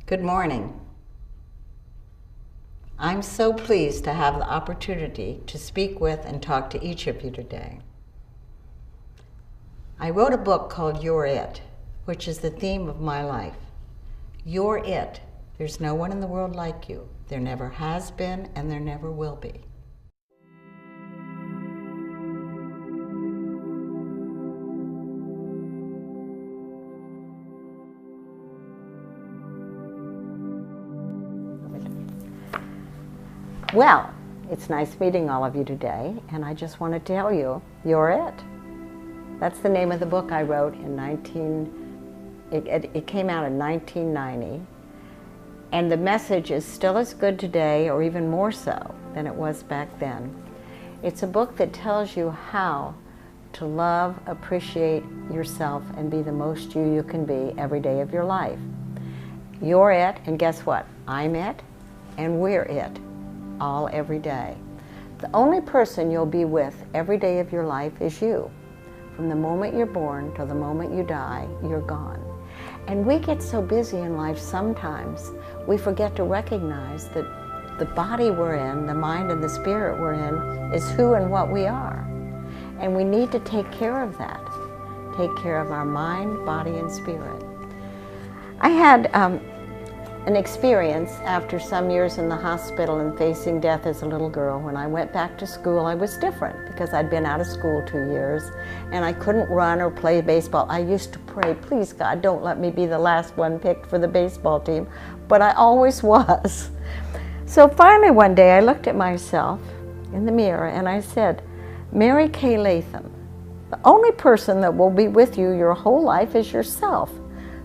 Good morning. I'm so pleased to have the opportunity to speak with and talk to each of you today. I wrote a book called You're It, which is the theme of my life. You're it. There's no one in the world like you. There never has been, and there never will be. Well, it's nice meeting all of you today, and I just want to tell you, you're it. That's the name of the book I wrote in it came out in 1990, and the message is still as good today, or even more so than it was back then. It's a book that tells you how to love, appreciate yourself, and be the most you can be every day of your life. You're it, and guess what? I'm it, and we're it. All every day. The only person you'll be with every day of your life is you. From the moment you're born till the moment you die, you're gone. And we get so busy in life sometimes we forget to recognize that the body we're in, the mind and the spirit we're in, is who and what we are. And we need to take care of that. Take care of our mind, body, and spirit. I had an experience after some years in the hospital and facing death as a little girl. When I went back to school, I was different because I'd been out of school 2 years and I couldn't run or play baseball. I used to pray, please God, don't let me be the last one picked for the baseball team, but I always was. So finally one day I looked at myself in the mirror and I said, Mary Kay Latham, the only person that will be with you your whole life is yourself.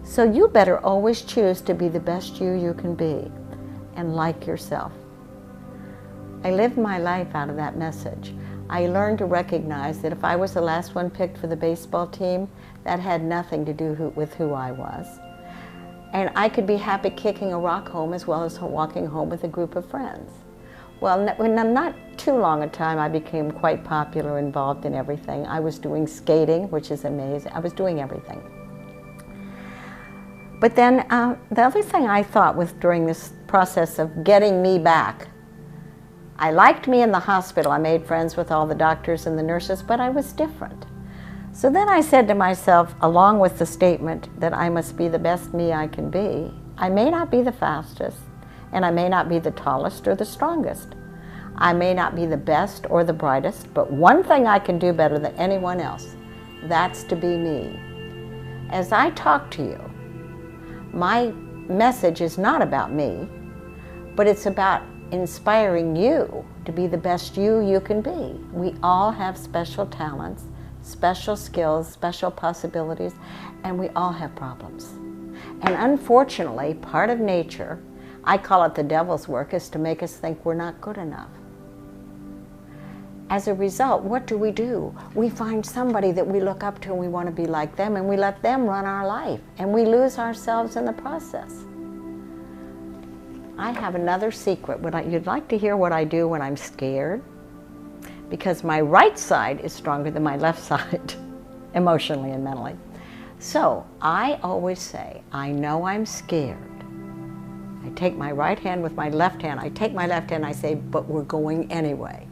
So you better always choose to be the best you can be and like yourself. I lived my life out of that message. I learned to recognize that if I was the last one picked for the baseball team, that had nothing to do with who I was. And I could be happy kicking a rock home as well as walking home with a group of friends. Well, in not too long a time, I became quite popular, involved in everything. I was doing skating, which is amazing. I was doing everything. But then the other thing I thought was during this process of getting me back, I liked me in the hospital. I made friends with all the doctors and the nurses, but I was different. So then I said to myself, along with the statement that I must be the best me I can be, I may not be the fastest, and I may not be the tallest or the strongest. I may not be the best or the brightest, but one thing I can do better than anyone else, that's to be me. As I talk to you, my message is not about me, but it's about inspiring you to be the best you can be. We all have special talents, special skills, special possibilities, and we all have problems. And unfortunately, part of nature, I call it the devil's work, is to make us think we're not good enough. As a result, what do? We find somebody that we look up to and we want to be like them, and we let them run our life, and we lose ourselves in the process. I have another secret. You'd like to hear what I do when I'm scared? Because my right side is stronger than my left side, emotionally and mentally. So I always say, I know I'm scared. I take my right hand with my left hand. I take my left hand, I say, but we're going anyway.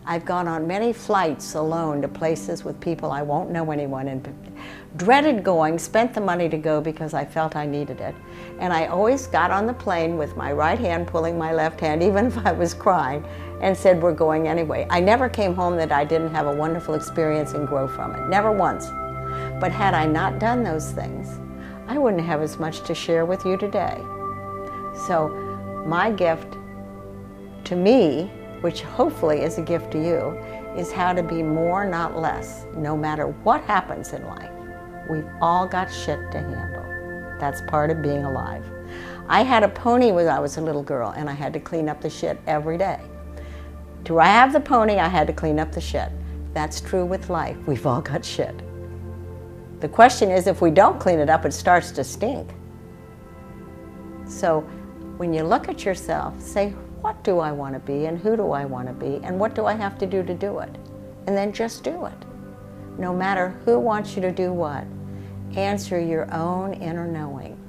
I've gone on many flights alone to places with people I won't know anyone, and dreaded going, spent the money to go because I felt I needed it. And I always got on the plane with my right hand pulling my left hand, even if I was crying, and said, we're going anyway. I never came home that I didn't have a wonderful experience and grow from it, never once. But had I not done those things, I wouldn't have as much to share with you today. So my gift to me, which hopefully is a gift to you, is how to be more, not less, no matter what happens in life. We've all got shit to handle. That's part of being alive. I had a pony when I was a little girl, and I had to clean up the shit every day. To have the pony, I had to clean up the shit. That's true with life. We've all got shit. The question is, if we don't clean it up, it starts to stink. So when you look at yourself, say, what do I want to be, and who do I want to be, and what do I have to do it? And then just do it. No matter who wants you to do what, answer your own inner knowing.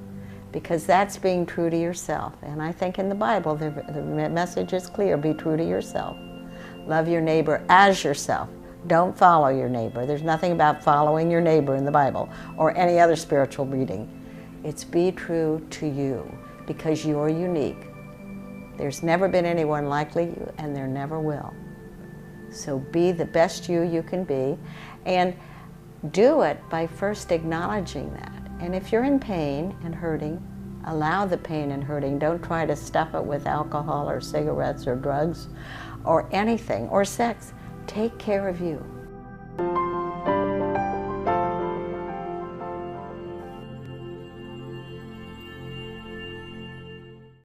because that's being true to yourself. And I think in the Bible, the message is clear: be true to yourself. Love your neighbor as yourself. Don't follow your neighbor. There's nothing about following your neighbor in the Bible or any other spiritual reading. It's be true to you, because you're unique. There's never been anyone like you, and there never will. So be the best you can be, and do it by first acknowledging that. And if you're in pain and hurting, allow the pain and hurting. Don't try to stuff it with alcohol or cigarettes or drugs or anything, or sex. Take care of you.